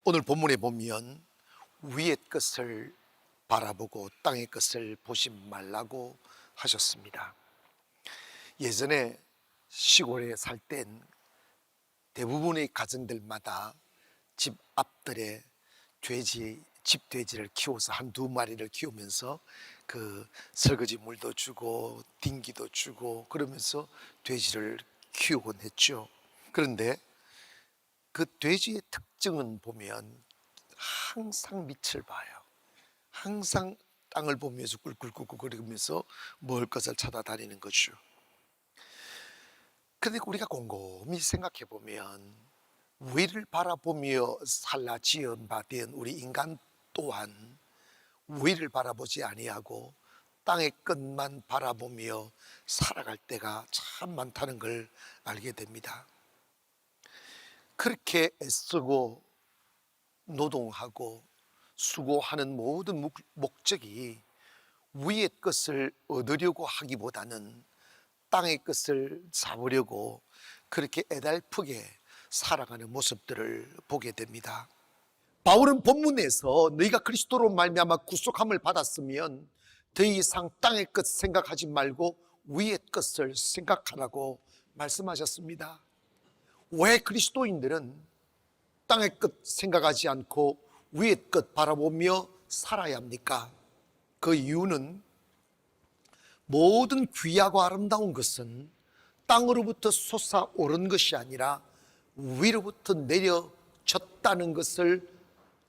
오늘 본문에 보면 위의 것을 바라보고 땅의 것을 보지 말라고 하셨습니다. 예전에 시골에 살 땐 대부분의 가정들마다 집 앞들에 집돼지를 키워서 한두 마리를 키우면서 그 설거지 물도 주고 딩기도 주고 그러면서 돼지를 키우곤 했죠. 그런데 그 돼지의 특징은 보면 항상 밑을 봐요. 항상 땅을 보면서 꿀꿀꿀꿀 거리면서 먹을 것을 찾아다니는 거죠. 그런데 우리가 곰곰이 생각해 보면 위를 바라보며 살라 지은 바 된 우리 인간 또한 위를 바라보지 아니하고 땅의 끝만 바라보며 살아갈 때가 참 많다는 걸 알게 됩니다. 그렇게 애쓰고 노동하고 수고하는 모든 목적이 위의 것을 얻으려고 하기보다는 땅의 것을 잡으려고 그렇게 애달프게 살아가는 모습들을 보게 됩니다. 바울은 본문에서 너희가 그리스도로 말미암아 구속함을 받았으면 더 이상 땅의 것 생각하지 말고 위의 것을 생각하라고 말씀하셨습니다. 왜 그리스도인들은 땅의 것 생각하지 않고 위의 것 바라보며 살아야 합니까? 그 이유는 모든 귀하고 아름다운 것은 땅으로부터 솟아오른 것이 아니라 위로부터 내려졌다는 것을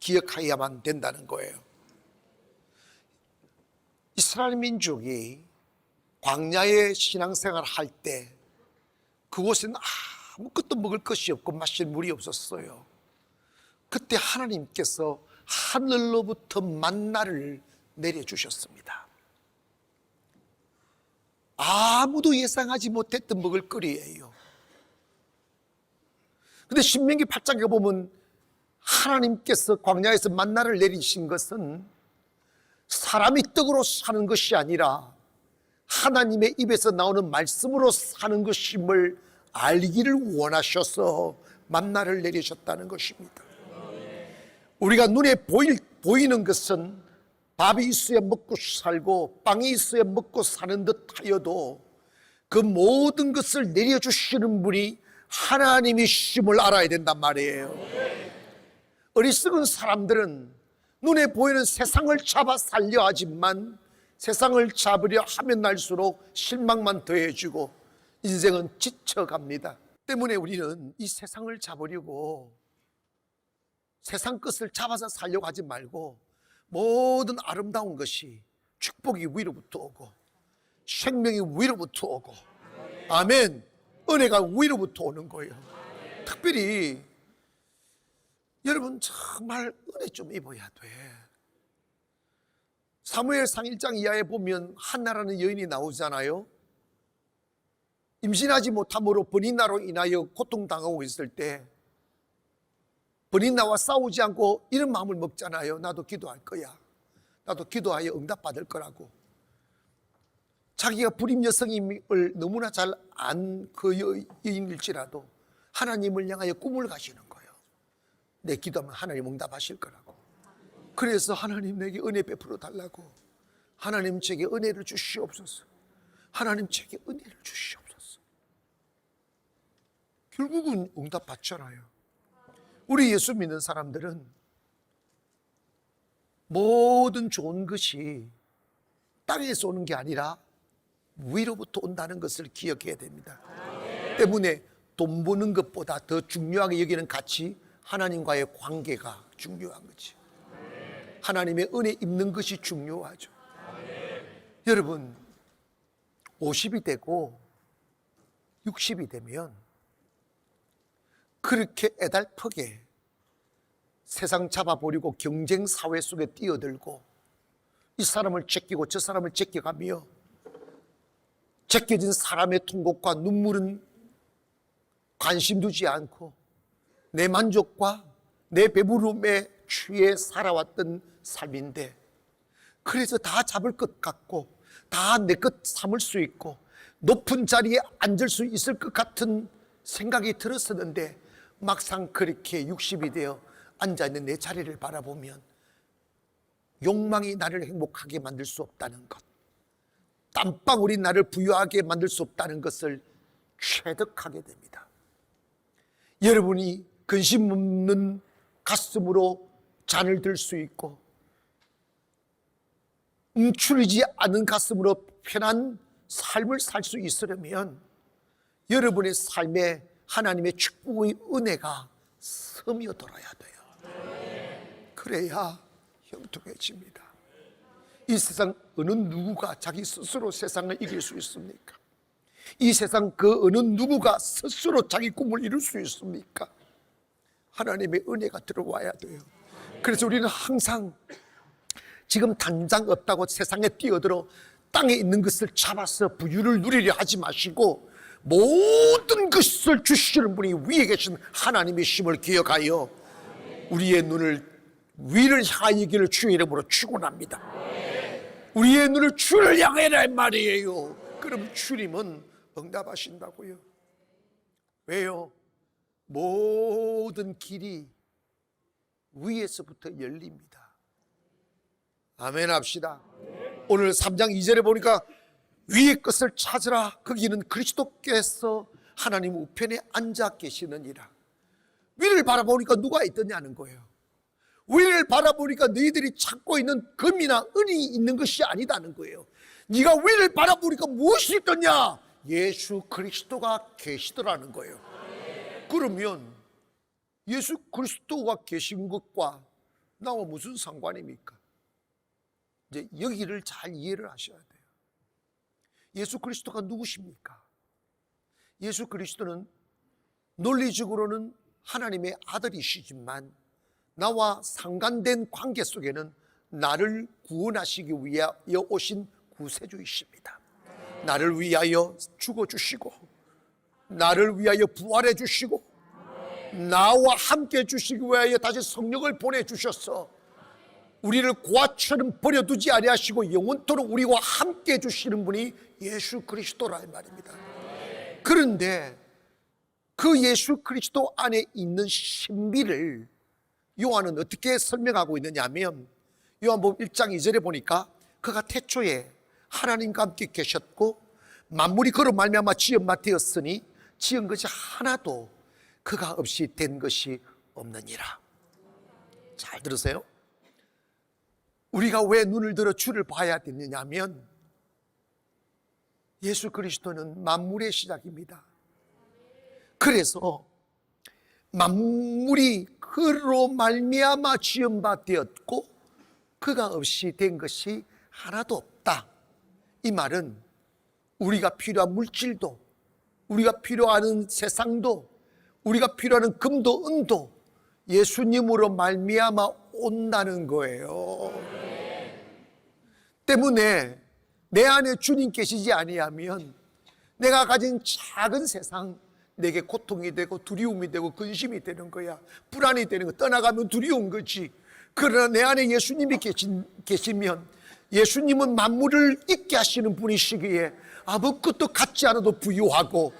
기억해야만 된다는 거예요. 이스라엘 민족이 광야의 신앙생활을 할 때 그곳에는 아무것도 먹을 것이 없고 마실 물이 없었어요. 그때 하나님께서 하늘로부터 만나를 내려주셨습니다. 아무도 예상하지 못했던 먹을거리예요. 근데 신명기 8장에 보면 하나님께서 광야에서 만나를 내리신 것은 사람이 떡으로 사는 것이 아니라 하나님의 입에서 나오는 말씀으로 사는 것임을 알기를 원하셔서 만나를 내리셨다는 것입니다. 우리가 눈에 보이는 것은 밥이 있어야 먹고 살고 빵이 있어야 먹고 사는 듯 하여도 그 모든 것을 내려주시는 분이 하나님이심을 알아야 된단 말이에요. 어리석은 사람들은 눈에 보이는 세상을 잡아 살려 하지만 세상을 잡으려 하면 날수록 실망만 더해지고 인생은 지쳐갑니다. 때문에 우리는 이 세상을 잡으려고 세상 것을 잡아서 살려고 하지 말고 모든 아름다운 것이 축복이 위로부터 오고 생명이 위로부터 오고 아멘, 은혜가 위로부터 오는 거예요. 특별히 여러분 정말 은혜 좀 입어야 돼. 사무엘상 1장 이하에 보면 한나라는 여인이 나오잖아요. 임신하지 못함으로 버니나로 인하여 고통당하고 있을 때 버니나와 싸우지 않고 이런 마음을 먹잖아요. 나도 기도할 거야. 나도 기도하여 응답받을 거라고. 자기가 불임 여성임을 너무나 잘 안 그 여인일지라도 하나님을 향하여 꿈을 가시는 거예요. 내 기도하면 하나님 응답하실 거라고. 그래서 하나님 내게 은혜 베풀어 달라고. 하나님 제게 은혜를 주시옵소서. 하나님 제게 은혜를 주시옵소서. 결국은 응답받잖아요. 우리 예수 믿는 사람들은 모든 좋은 것이 땅에서 오는 게 아니라 위로부터 온다는 것을 기억해야 됩니다. 때문에 돈 버는 것보다 더 중요하게 여기는 가치, 하나님과의 관계가 중요한 거지. 하나님의 은혜 입는 것이 중요하죠. 여러분 50이 되고 60이 되면 그렇게 애달프게 세상 잡아버리고 경쟁 사회 속에 뛰어들고 이 사람을 제끼고 저 사람을 제껴가며 제껴진 사람의 통곡과 눈물은 관심 두지 않고 내 만족과 내 배부름에 취해 살아왔던 삶인데 그래서 다 잡을 것 같고 다 내 것 삼을 수 있고 높은 자리에 앉을 수 있을 것 같은 생각이 들었었는데 막상 그렇게 60이 되어 앉아있는 내 자리를 바라보면 욕망이 나를 행복하게 만들 수 없다는 것, 땀방울이 나를 부유하게 만들 수 없다는 것을 체득하게 됩니다. 여러분이 근심 없는 가슴으로 잔을 들 수 있고 움츠리지 않은 가슴으로 편한 삶을 살 수 있으려면 여러분의 삶에 하나님의 축복의 은혜가 스며들어야 돼요. 그래야 형통해집니다. 이 세상 어느 누구가 자기 스스로 세상을 이길 수 있습니까? 이 세상 그 어느 누구가 스스로 자기 꿈을 이룰 수 있습니까? 하나님의 은혜가 들어와야 돼요. 그래서 우리는 항상 지금 당장 없다고 세상에 뛰어들어 땅에 있는 것을 잡아서 부유를 누리려 하지 마시고 모든 것을 주시는 분이 위에 계신 하나님의 힘을 기억하여 우리의 눈을 위를 향하여 길을 주의 이름으로 축원합니다. 우리의 눈을 주를 향해라 말이에요. 그럼 주님은 응답하신다고요. 왜요? 모든 길이 위에서부터 열립니다. 아멘 합시다. 오늘 3장 2절에 보니까 위의 것을 찾으라. 거기는 그리스도께서 하나님 우편에 앉아 계시느니라. 위를 바라보니까 누가 있더냐는 거예요. 위를 바라보니까 너희들이 찾고 있는 금이나 은이 있는 것이 아니다는 거예요. 네가 위를 바라보니까 무엇이 있더냐? 예수 그리스도가 계시더라는 거예요. 그러면 예수 그리스도가 계신 것과 나와 무슨 상관입니까? 이제 여기를 잘 이해를 하셔야 돼요. 예수 그리스도가 누구십니까? 예수 그리스도는 논리적으로는 하나님의 아들이시지만 나와 상관된 관계 속에는 나를 구원하시기 위하여 오신 구세주이십니다. 나를 위하여 죽어주시고 나를 위하여 부활해 주시고 나와 함께 주시기 위하여 다시 성령을 보내주셔서 우리를 고아처럼 버려두지 아니하시고 영원토록 우리와 함께 주시는 분이 예수 그리스도라 말입니다. 그런데 그 예수 그리스도 안에 있는 신비를 요한은 어떻게 설명하고 있느냐 하면 요한복음 1장 2절에 보니까 그가 태초에 하나님과 함께 계셨고 만물이 그로 말미암아 지은 바 되었으니 지은 것이 하나도 그가 없이 된 것이 없느니라. 잘 들으세요. 우리가 왜 눈을 들어 주를 봐야 되느냐 하면 예수 그리스도는 만물의 시작입니다. 그래서 만물이 그로 말미암아 지은 바 되었고 그가 없이 된 것이 하나도 없다. 이 말은 우리가 필요한 물질도 우리가 필요한 세상도 우리가 필요한 금도 은도 예수님으로 말미암아 온다는 거예요. 때문에 내 안에 주님 계시지 아니하면 내가 가진 작은 세상 내게 고통이 되고 두려움이 되고 근심이 되는 거야. 불안이 되는 거. 떠나가면 두려운 거지. 그러나 내 안에 예수님이 계시면 예수님은 만물을 있게 하시는 분이시기에 아무것도 갖지 않아도 부유하고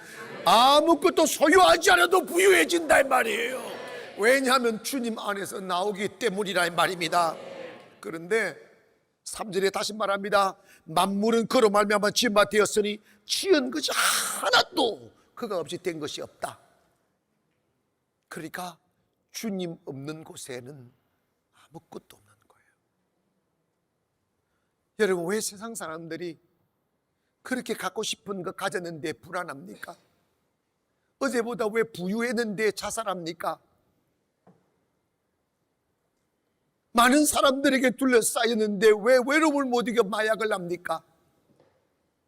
아무것도 소유하지 않아도 부유해진다 이 말이에요. 왜냐하면 주님 안에서 나오기 때문이라 이 말입니다. 그런데 3절에 다시 말합니다. 만물은 그로 말미암아 지은 바 되었으니 지은 것이 하나도 그가 없이 된 것이 없다. 그러니까 주님 없는 곳에는 아무것도 없는 거예요. 여러분, 왜 세상 사람들이 그렇게 갖고 싶은 거 가졌는데 불안합니까? 어제보다 왜 부유했는데 자살합니까? 많은 사람들에게 둘러싸였는데 왜 외로움을 못 이겨 마약을 합니까?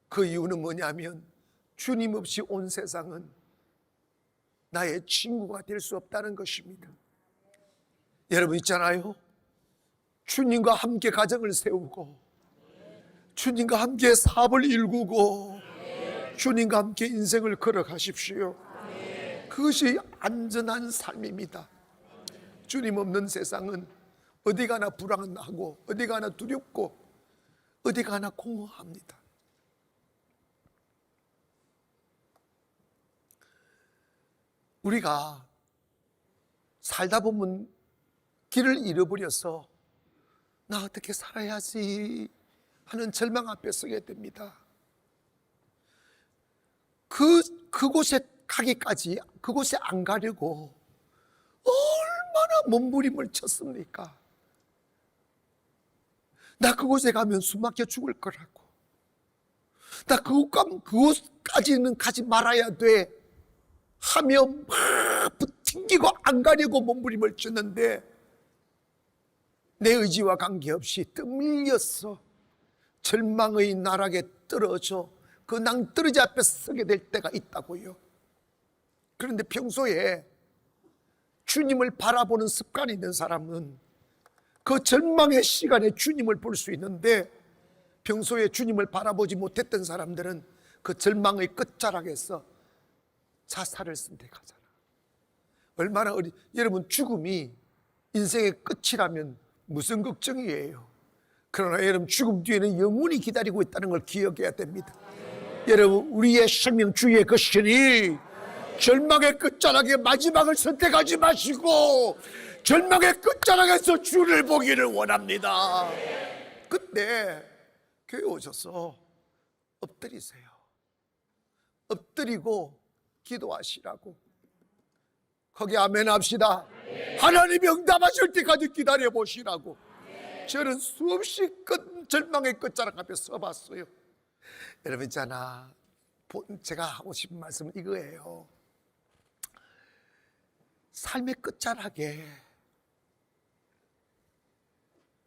그 이유는 뭐냐면 주님 없이 온 세상은 나의 친구가 될 수 없다는 것입니다. 여러분 있잖아요. 주님과 함께 가정을 세우고 주님과 함께 사업을 일구고 주님과 함께 인생을 걸어가십시오. 그것이 안전한 삶입니다. 주님 없는 세상은 어디 가나 불안하고 어디 가나 두렵고 어디 가나 공허합니다. 우리가 살다 보면 길을 잃어버려서 나 어떻게 살아야지 하는 절망 앞에 서게 됩니다. 그곳에 가기까지, 그곳에 안 가려고 얼마나 몸부림을 쳤습니까? 나 그곳에 가면 숨 막혀 죽을 거라고, 나 그곳까지는 가지 말아야 돼 하며 막 튕기고 안 가려고 몸부림을 쳤는데 내 의지와 관계없이 떠밀려서 절망의 나락에 떨어져 그 낭떠러지 앞에 서게 될 때가 있다고요. 그런데 평소에 주님을 바라보는 습관이 있는 사람은 그 절망의 시간에 주님을 볼 수 있는데, 평소에 주님을 바라보지 못했던 사람들은 그 절망의 끝자락에서 자살을 선택하잖아. 얼마나 여러분, 죽음이 인생의 끝이라면 무슨 걱정이에요? 그러나 여러분, 죽음 뒤에는 영원히 기다리고 있다는 걸 기억해야 됩니다. 여러분, 우리의 생명 주의 그 신이 절망의 끝자락에 마지막을 선택하지 마시고 절망의 끝자락에서 주를 보기를 원합니다. 그때 교회 오셔서 엎드리세요. 엎드리고 기도하시라고. 거기 아멘 합시다. 하나님이 응답하실 때까지 기다려 보시라고. 저는 수없이 절망의 끝자락 앞에 서봤어요. 여러분 있잖아, 제가 하고 싶은 말씀은 이거예요. 삶의 끝자락에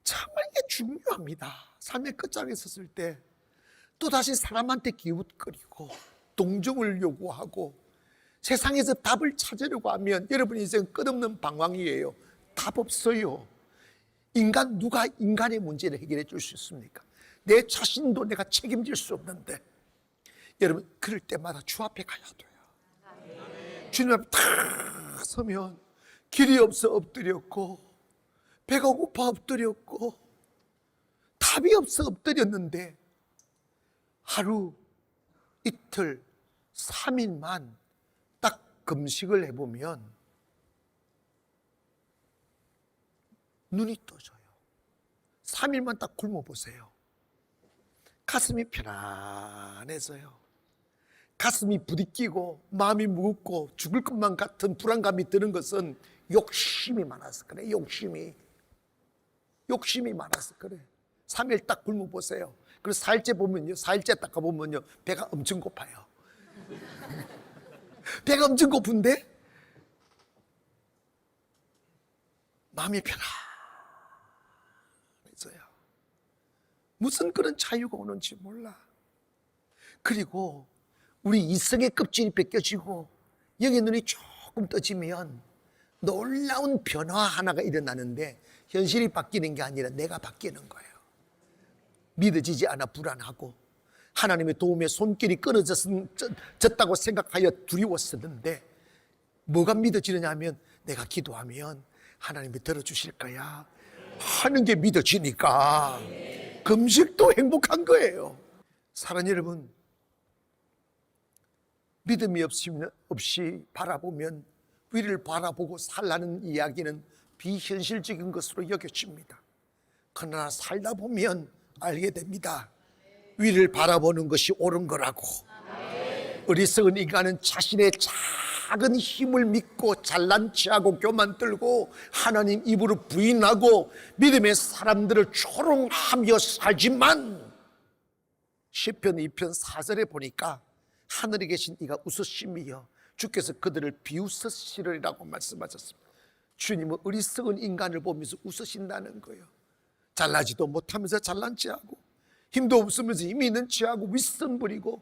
정말 이게 중요합니다. 삶의 끝자락에 섰을 때 또다시 사람한테 기웃거리고 동정을 요구하고 세상에서 답을 찾으려고 하면 여러분 인생 끝없는 방황이에요. 답 없어요. 누가 인간의 문제를 해결해 줄 수 있습니까? 내 자신도 내가 책임질 수 없는데, 여러분 그럴 때마다 주 앞에 가야 돼요. 주님 앞에 탁 서면 길이 없어 엎드렸고, 배가 고파 엎드렸고, 답이 없어 엎드렸는데 하루, 이틀, 3일만 딱 금식을 해보면 눈이 떠져요. 3일만 딱 굶어보세요. 가슴이 편안해져요. 가슴이 부딪히고 마음이 무겁고 죽을 것만 같은 불안감이 드는 것은 욕심이 많아서 그래. 욕심이 많아서 그래. 3일 딱 굶어보세요. 그래서 4일째 보면요, 4일째 딱 가보면요, 배가 엄청 고파요. 배가 엄청 고픈데 마음이 편안해져요. 무슨 그런 자유가 오는지 몰라. 그리고 우리 이성의 껍질이 벗겨지고 영의 눈이 조금 떠지면 놀라운 변화 하나가 일어나는데, 현실이 바뀌는 게 아니라 내가 바뀌는 거예요. 믿어지지 않아 불안하고 하나님의 도움에 손길이 끊어졌다고 생각하여 두려웠었는데, 뭐가 믿어지느냐 하면 내가 기도하면 하나님이 들어주실 거야 하는 게 믿어지니까 금식도 행복한 거예요. 사랑하는 여러분, 믿음이 없이 바라보면 위를 바라보고 살라는 이야기는 비현실적인 것으로 여겨집니다. 그러나 살다 보면 알게 됩니다. 위를 바라보는 것이 옳은 거라고. 어리석은 인간은 자신의 작은 힘을 믿고 잘난 체하고 교만 들고 하나님 입으로 부인하고 믿음의 사람들을 조롱하며 살지만, 시편 2편 4절에 보니까 하늘에 계신 이가 웃으시며 주께서 그들을 비웃으시리라고 말씀하셨습니다. 주님은 어리석은 인간을 보면서 웃으신다는 거예요. 잘나지도 못하면서 잘난 체하고 힘도 없으면서 힘이 있는 체하고 윗선 부리고,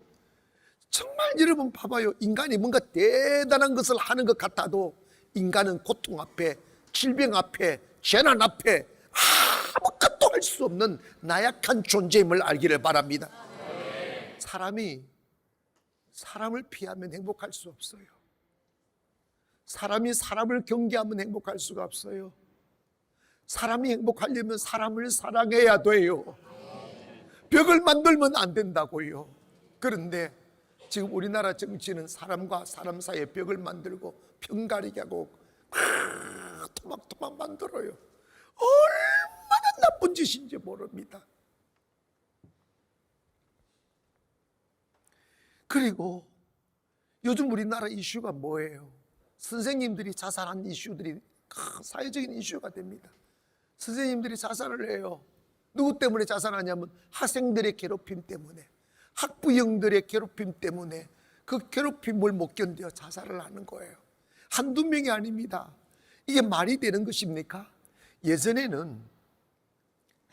정말 여러분 봐봐요. 인간이 뭔가 대단한 것을 하는 것 같아도 인간은 고통 앞에, 질병 앞에, 재난 앞에 아무것도 할 수 없는 나약한 존재임을 알기를 바랍니다. 사람이 사람을 피하면 행복할 수 없어요. 사람이 사람을 경계하면 행복할 수가 없어요. 사람이 행복하려면 사람을 사랑해야 돼요. 벽을 만들면 안 된다고요. 그런데 지금 우리나라 정치는 사람과 사람 사이에 벽을 만들고 편가리게 하고 토막토막 만들어요. 나쁜 짓인지 모릅니다. 그리고 요즘 우리나라 이슈가 뭐예요? 선생님들이 자살한 이슈들이 사회적인 이슈가 됩니다. 선생님들이 자살을 해요. 누구 때문에 자살하냐면 학생들의 괴롭힘 때문에, 학부형들의 괴롭힘 때문에 그 괴롭힘을 못 견뎌 자살을 하는 거예요. 한두 명이 아닙니다. 이게 말이 되는 것입니까? 예전에는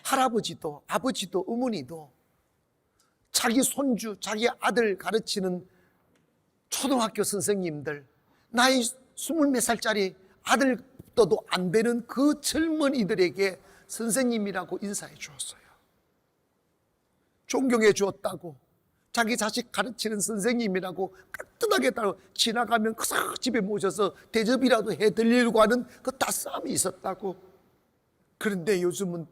할아버지도 아버지도 어머니도 자기 손주, 자기 아들 가르치는 초등학교 선생님들, 나이 20몇 살짜리 아들도 안 되는 그 젊은이들에게 선생님이라고 인사해 주었어요. 존경해 주었다고, 자기 자식 가르치는 선생님이라고 깍듯하게 따로 지나가면 그 집에 모셔서 대접이라도 해드리려고 하는 그 따스함이 있었다고. 그런데 요즘은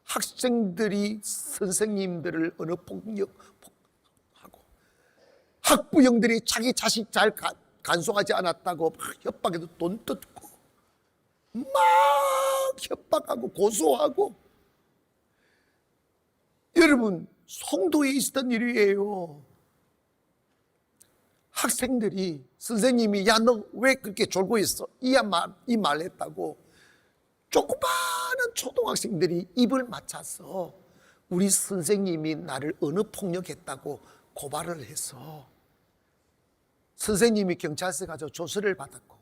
학생들이 선생님들을 어느 폭력하고, 학부형들이 자기 자식 잘 간수하지 않았다고 막 협박해도 돈 뜯고 막 협박하고 고소하고. 여러분, 송도에 있었던 일이에요. 학생들이 선생님이 야 너 왜 그렇게 졸고 있어? 이 말 했다고 조그마한 초등학생들이 입을 맞춰서 우리 선생님이 나를 어느 폭력했다고 고발을 해서 선생님이 경찰서에 가서 조서를 받았고,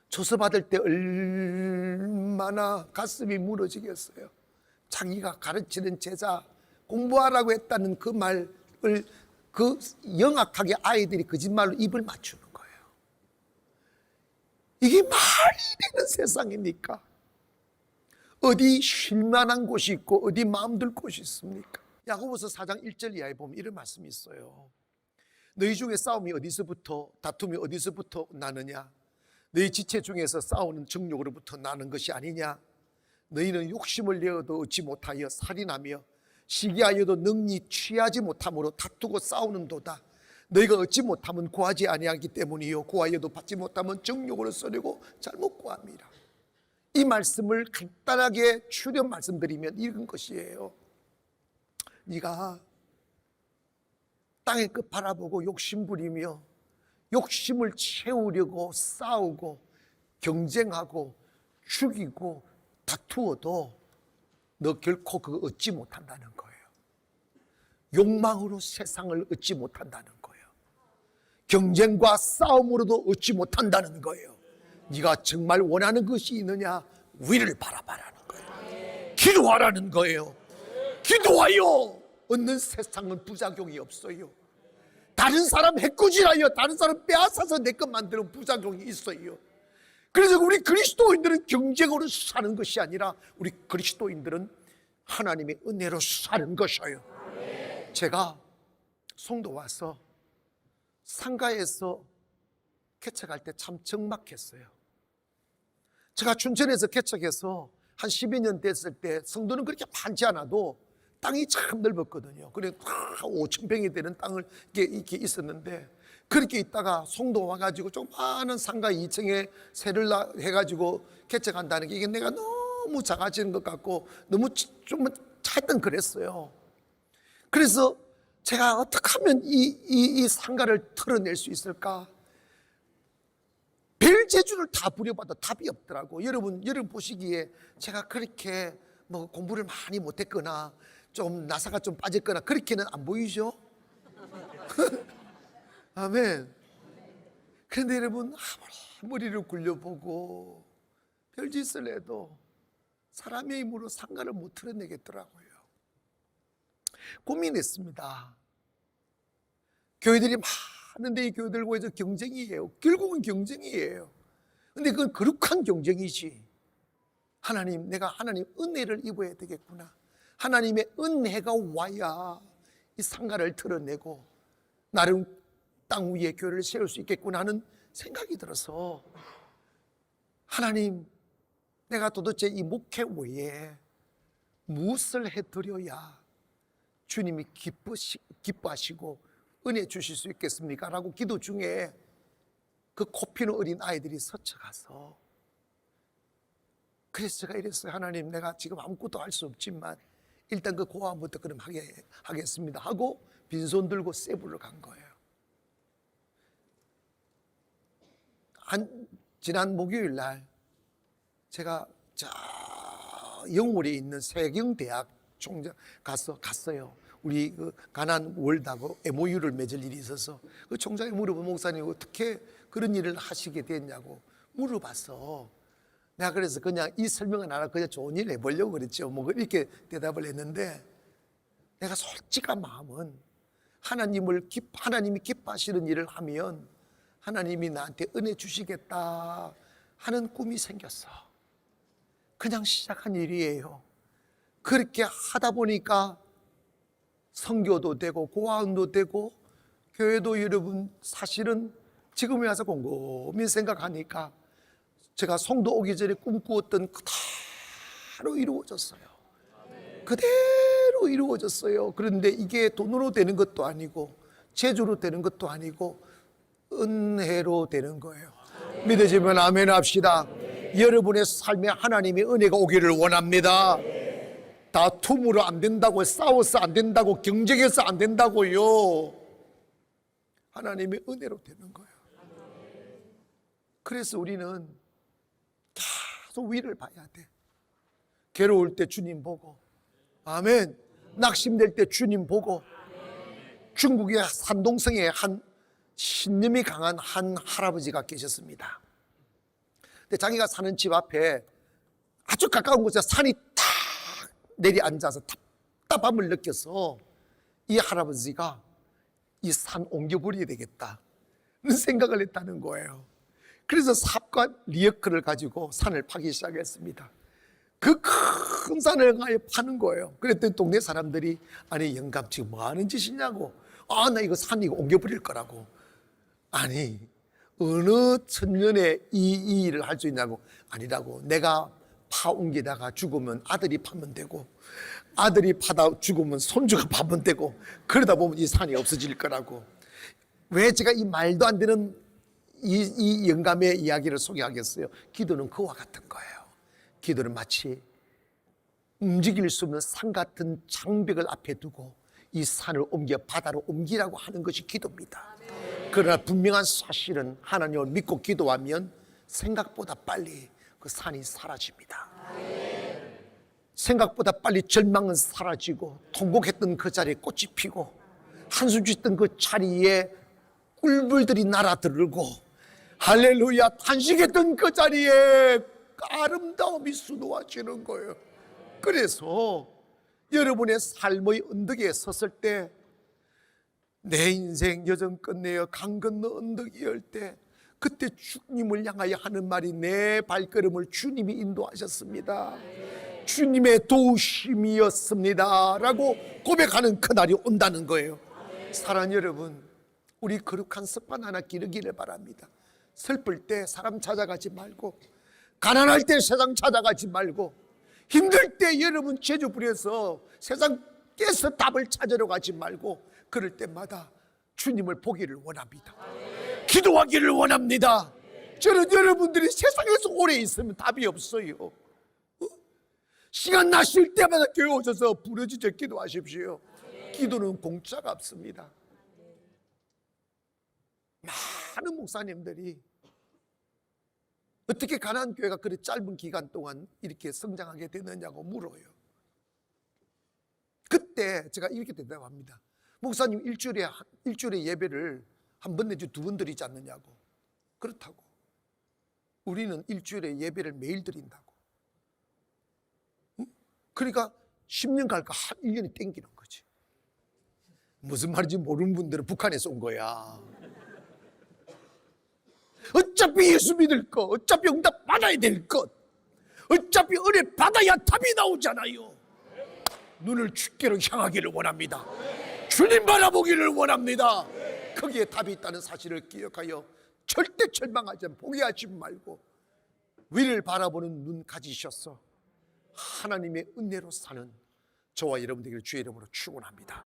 조서 받을 때 얼마나 가슴이 무너지겠어요. 자기가 가르치는 제자, 공부하라고 했다는 그 말을 그 영악하게 아이들이 거짓말로 입을 맞추는 거예요. 이게 말이 되는 세상입니까? 어디 쉴만한 곳이 있고 어디 마음둘 곳이 있습니까? 야고보서 4장 1절 이하에 보면 이런 말씀이 있어요. 너희 중에 싸움이 어디서부터, 다툼이 어디서부터 나느냐? 너희 지체 중에서 싸우는 정욕으로부터 나는 것이 아니냐? 너희는 욕심을 내어도 얻지 못하여 살인하며 시기하여도 능히 취하지 못함으로 다투고 싸우는도다. 너희가 얻지 못하면 구하지 아니하기 때문이요 구하여도 받지 못하면 정욕으로 쓰려고 잘못 구합니다. 이 말씀을 간단하게 추려 말씀드리면 이런 것이에요. 네가 땅의 끝 바라보고 욕심 부리며 욕심을 채우려고 싸우고 경쟁하고 죽이고 다투어도 너 결코 그거 얻지 못한다는 거예요. 욕망으로 세상을 얻지 못한다는 거예요. 경쟁과 싸움으로도 얻지 못한다는 거예요. 네가 정말 원하는 것이 있느냐? 위를 바라봐라는 거예요. 기도하라는 거예요. 기도하여 얻는 세상은 부작용이 없어요. 다른 사람 해꾸질하여 다른 사람 빼앗아서 내 것 만드는 부작용이 있어요. 그래서 우리 그리스도인들은 경쟁으로 사는 것이 아니라 우리 그리스도인들은 하나님의 은혜로 사는 것이에요. 제가 송도 와서 상가에서 개척할 때 참 적막했어요. 제가 춘천에서 개척해서 한 12여 년 됐을 때 성도는 그렇게 많지 않아도 땅이 참 넓었거든요. 그래 5,000평이 되는 땅을 이렇게 있었는데, 그렇게 있다가 송도 와가지고 좀 많은 상가 2층에 세를 해가지고 개척한다는 게 이게 내가 너무 작아지는 것 같고 너무 좀 하여튼 그랬어요. 그래서 제가 어떻게 하면 이 상가를 털어낼 수 있을까? 별재주를 다 부려봐도 답이 없더라고. 여러분 보시기에 제가 그렇게 뭐 공부를 많이 못했거나 좀 나사가 좀 빠졌거나 그렇게는 안 보이죠? 아멘. 그런데 여러분 아무리 머리를 굴려보고 별짓을 해도 사람의 힘으로 상가를 못 털어내겠더라고요. 고민했습니다. 교회들이 많은데 이 교회들과의 경쟁이에요. 결국은 경쟁이에요. 근데 그건 거룩한 경쟁이지. 하나님, 내가 하나님 은혜를 입어야 되겠구나. 하나님의 은혜가 와야 이 상가를 털어내고 나름 땅 위에 교회를 세울 수 있겠구나 하는 생각이 들어서, 하나님, 내가 도대체 이 목회 외에 무엇을 해드려야 주님이 기뻐하시고 은혜 주실 수 있겠습니까? 라고 기도 중에 그 코피는 어린 아이들이 서쳐가서 그래서 제가 이랬어요. 하나님, 내가 지금 아무것도 할 수 없지만 일단 그 고아부터 그럼 하겠습니다 하고 빈손 들고 세부를 간 거예요. 지난 목요일 날 제가 영월에 있는 세경대학 총장 갔어요. 우리 그 가난 월드하고 MOU를 맺을 일이 있어서 그 총장이 물어본, 목사님 어떻게 그런 일을 하시게 됐냐고 물어봤어. 내가 그래서 그냥 이 설명은 안 하고 그냥 좋은 일 해보려고 그랬죠. 뭐 이렇게 대답을 했는데, 내가 솔직한 마음은 하나님이 기뻐하시는 일을 하면 하나님이 나한테 은혜 주시겠다 하는 꿈이 생겼어. 그냥 시작한 일이에요. 그렇게 하다 보니까 선교도 되고 고아원도 되고 교회도, 여러분 사실은 지금에 와서 곰곰이 생각하니까 제가 송도 오기 전에 꿈꾸었던 그대로 이루어졌어요. 그대로 이루어졌어요. 그런데 이게 돈으로 되는 것도 아니고 재주로 되는 것도 아니고 은혜로 되는 거예요. 믿으시면 아멘 합시다. 여러분의 삶에 하나님의 은혜가 오기를 원합니다. 다툼으로 안 된다고, 싸워서 안 된다고, 경쟁해서 안 된다고요. 하나님의 은혜로 되는 거예요. 그래서 우리는 계속 위를 봐야 돼. 괴로울 때 주님 보고, 아멘. 낙심될 때 주님 보고. 중국의 산동성에 한 신념이 강한 한 할아버지가 계셨습니다. 근데 자기가 사는 집 앞에 아주 가까운 곳에 산이 탁 내려앉아서 답답함을 느껴서 이 할아버지가 이 산 옮겨버려야 되겠다 는 생각을 했다는 거예요. 그래서 삽과 리어크를 가지고 산을 파기 시작했습니다. 그 큰 산을 파는 거예요. 그랬더니 동네 사람들이, 아니 영감 지금 뭐 하는 짓이냐고. 나 이거 산 이거 옮겨버릴 거라고. 아니 어느 천년에 이 일을 할 수 있냐고. 아니라고. 내가 파 옮기다가 죽으면 아들이 파면 되고, 아들이 파다 죽으면 손주가 파면 되고, 그러다 보면 이 산이 없어질 거라고. 왜 제가 이 말도 안 되는 이 영감의 이야기를 소개하겠어요? 기도는 그와 같은 거예요. 기도는 마치 움직일 수 없는 산 같은 장벽을 앞에 두고 이 산을 옮겨 바다로 옮기라고 하는 것이 기도입니다. 그러나 분명한 사실은 하나님을 믿고 기도하면 생각보다 빨리 그 산이 사라집니다. 생각보다 빨리 절망은 사라지고, 통곡했던 그 자리에 꽃이 피고, 한숨 짓던 그 자리에 꿀벌들이 날아들고, 할렐루야, 탄식했던 그 자리에 아름다움이 수놓아지는 거예요. 그래서 여러분의 삶의 언덕에 섰을 때, 내 인생 여정 끝내어 강 건너 언덕이 열 때, 그때 주님을 향하여 하는 말이, 내 발걸음을 주님이 인도하셨습니다. 주님의 도우심이었습니다 라고 고백하는 그날이 온다는 거예요. 사랑하는 여러분, 우리 거룩한 습관 하나 기르기를 바랍니다. 슬플 때 사람 찾아가지 말고, 가난할 때 세상 찾아가지 말고, 힘들 때 여러분 제주 부려서 세상 깨서 답을 찾으러 가지 말고, 그럴 때마다 주님을 보기를 원합니다. 기도하기를 원합니다. 저는 여러분들이 세상에서 오래 있으면 답이 없어요. 시간 나실 때마다 교회 오셔서 부르짖어 기도하십시오. 기도는 공짜가 없습니다. 많은 목사님들이 어떻게 가나안 교회가 그렇게 짧은 기간 동안 이렇게 성장하게 됐느냐고 물어요. 그때 제가 이렇게 대답합니다. 목사님 일주일에 예배를 한 번 내지 두 번 드리지 않느냐고. 그렇다고. 우리는 일주일에 예배를 매일 드린다고. 그러니까 10년 갈까 한 1년이 땡기는 거지. 무슨 말인지 모르는 분들은 북한에서 온 거야. 어차피 예수 믿을 것, 어차피 응답 받아야 될 것, 어차피 은혜 받아야 답이 나오잖아요. 눈을 주께로 향하기를 원합니다. 주님 바라보기를 원합니다. 거기에 답이 있다는 사실을 기억하여 절대 절망하지 않고 포기하지 말고 위를 바라보는 눈 가지셔서 하나님의 은혜로 사는 저와 여러분 되기를 주의 이름으로 축원합니다.